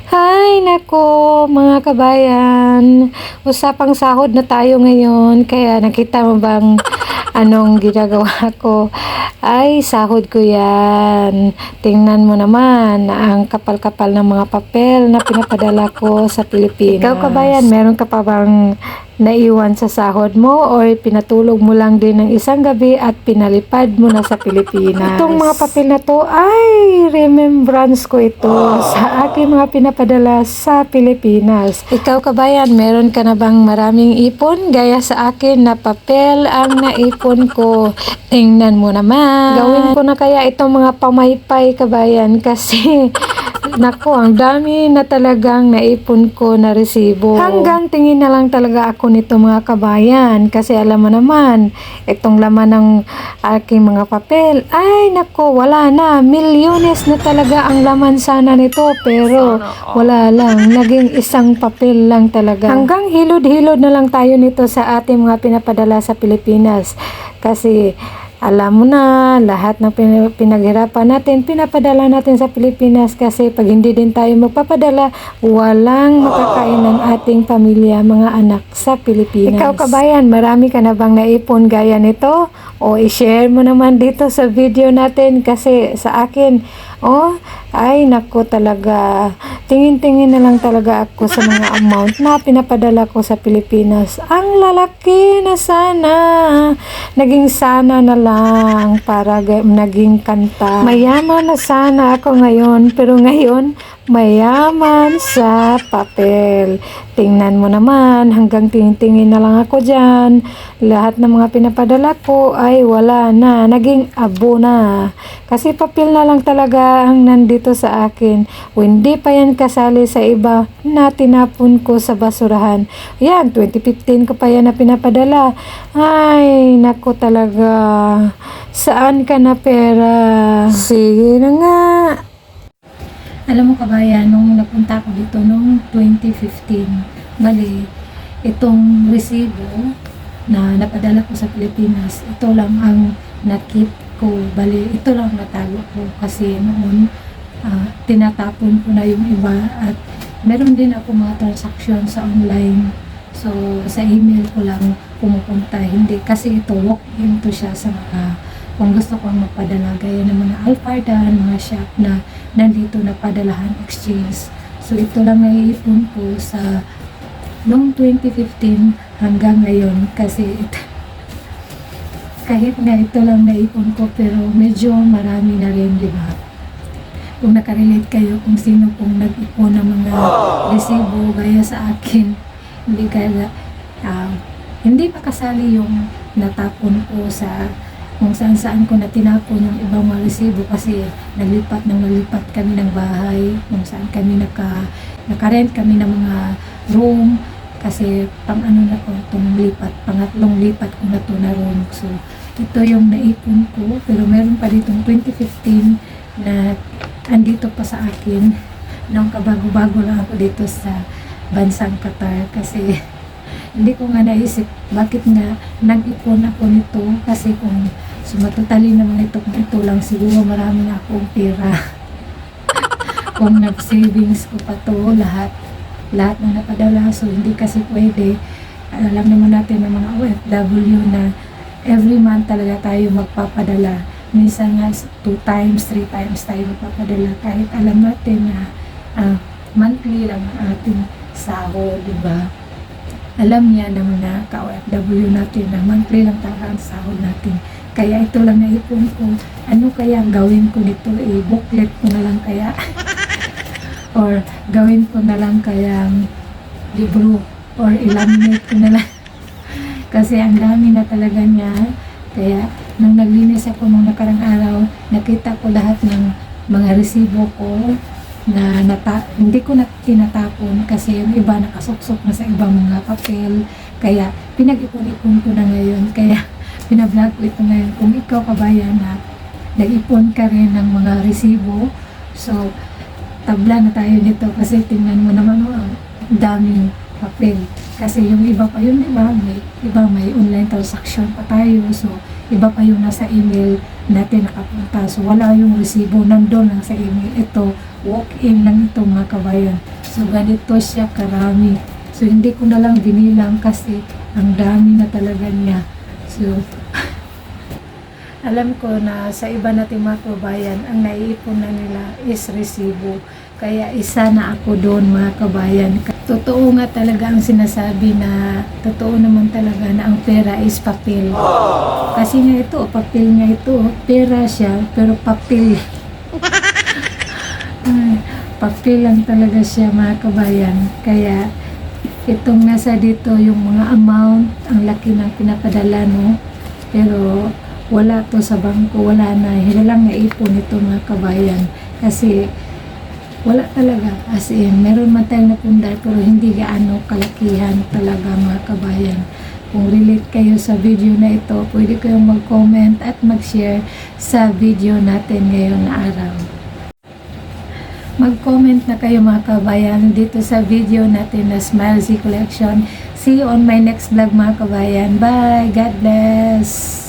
Hay nako mga kabayan, usapang sahod na tayo ngayon, kaya nakita mo bang anong ginagawa ko? Ay, sahod ko yan. Tingnan mo naman ang kapal-kapal ng mga papel na pinapadala ko sa Pilipinas. Ikaw kabayan, meron ka pa bang naiwan sa sahod mo o pinatulog mo lang din ng isang gabi at pinalipad mo na sa Pilipinas? Itong mga papel na to ay remembrance ko ito sa aking mga pinapadala sa Pilipinas. Ikaw kabayan, meron ka na bang maraming ipon gaya sa akin na papel ang naipon ko? Tingnan mo naman. Gawin ko na kaya itong mga pamaypay kabayan kasi nako, ang dami na talagang naipon ko na resibo. Hanggang tingin na lang talaga ako nito mga kabayan kasi alam mo naman, itong laman ng aking mga papel, ay nako, wala na. Milyones na talaga ang laman sana nito pero wala lang. Naging isang papel lang talaga. Hanggang hilod-hilod na lang tayo nito sa ating mga pinapadala sa Pilipinas kasi alam mo na, lahat ng pinaghirapan natin, pinapadala natin sa Pilipinas kasi pag hindi din tayo magpapadala, walang makakain ng ating pamilya, mga anak sa Pilipinas. Ikaw kabayan, marami ka na bang naipon gaya nito? O i-share mo naman dito sa video natin kasi sa akin, ay nako talaga, tingin-tingin na lang talaga ako sa mga amount na pinapadala ko sa Pilipinas. Ang lalaki na sana, naging sana na lang para naging kanta. Mayaman na sana ako ngayon, pero ngayon mayaman sa papel. Tingnan mo naman, hanggang tingin-tingin na lang ako dyan. Lahat ng mga pinapadala ko ay wala na, naging abo na. Kasi papel na lang talaga ang nandito sa akin. O hindi pa yan kasali sa iba na tinapon ko sa basurahan. Yan, 2015 ko pa yan na pinapadala. Ay, nako talaga. Saan ka na pera? Sige na nga. Alam mo kabayan, nung napunta ko dito noong 2015, bali, itong resibo na napadala ko sa Pilipinas, ito lang ang nakip ko, bali, ito lang natago ko kasi noon, tinatapon ko na yung iba at meron din ako mga transaction sa online. So, sa email ko lang pumupunta, hindi, kasi ito, walk-in to siya sa mga, kung gusto kong magpadala, gaya ng mga Alfardan, mga shop na nandito na padalahan exchange. So, ito lang naiipon ko sa noong 2015 hanggang ngayon kasi kahit na ito lang naipon ko pero medyo marami na rin, di ba? Kung nakarelate kayo kung sino pong nag-ipon ng mga resibo gaya sa akin, hindi pa kasali yung natapon ko sa kung saan-saan ko na tinapon yung ibang mga resibo kasi naglipat kami ng bahay, kung saan kami nakarent kami ng mga room kasi pang ano na ko itong lipat, pangatlong lipat ko na to na room. So ito yung naipon ko pero meron pa ditong 2015 na andito pa sa akin nung kabago-bago lang ako dito sa bansang Qatar kasi hindi ko nga naisip bakit nga nag-ipon ako nito kasi kung sumatutali naman ito kung ito lang siguro marami na akong pera kung nag-savings ko pa to lahat na napadala so hindi kasi pwede. Alam naman natin ng mga OFW na every month talaga tayo magpapadala, minsan nga 2 times, 3 times tayo magpapadala kahit alam natin na monthly lang ang ating sahod, diba? Alam niya ng mga ka-OFW natin na monthly lang talaga ang sahod natin. Kaya ito lang naipon ko. Ano kaya ang gawin ko nito? I-booklet ko na lang kaya? Or gawin ko na lang kayang libro? Or i-laminate ko na lang? Kasi ang dami na talaga niya. Kaya nung naglinis ako nung nakarang araw, nakita ko lahat ng mga resibo ko na hindi ko na tinatapon kasi yung iba nakasuksok na sa ibang mga papel. Kaya pinag-ipon-ipon ko na ngayon. Kaya pinablog ko ito ngayon. Kung ikaw kabayan na nag-ipon ka rin ng mga resibo, so tabla na tayo nito kasi tingnan mo naman ang daming papel. Kasi yung iba pa yun, diba? May online transaction pa tayo. So, iba pa yung nasa email natin nakapunta. So, wala yung resibo. Nandun lang sa email. Ito, walk-in lang ito mga kabayan. So ganito siya karami. So hindi ko na lang binilang kasi ang dami na talaga niya. So alam ko na sa iba nating mga kabayan, ang naiipon na nila is resibo. Kaya isa na ako doon mga kabayan. Totoo nga talaga ang sinasabi na totoo naman talaga na ang pera is papel. Kasi nga ito, papel nga ito. Pera siya, pero papel. Papel lang talaga siya mga kabayan. Kaya itong nasa dito yung mga amount, ang laki ng pinapadala no. Pero wala to sa bangko, wala na. Hila lang naipon ito mga kabayan. Kasi wala talaga. As in, meron man tayong napundar pero hindi gaano kalakihan talaga mga kabayan. Kung relate kayo sa video na ito, pwede kayong mag-comment at mag-share sa video natin ngayon na araw. Mag-comment na kayo mga kabayan dito sa video natin na Smile Z Collection. See you on my next vlog mga kabayan. Bye! God bless!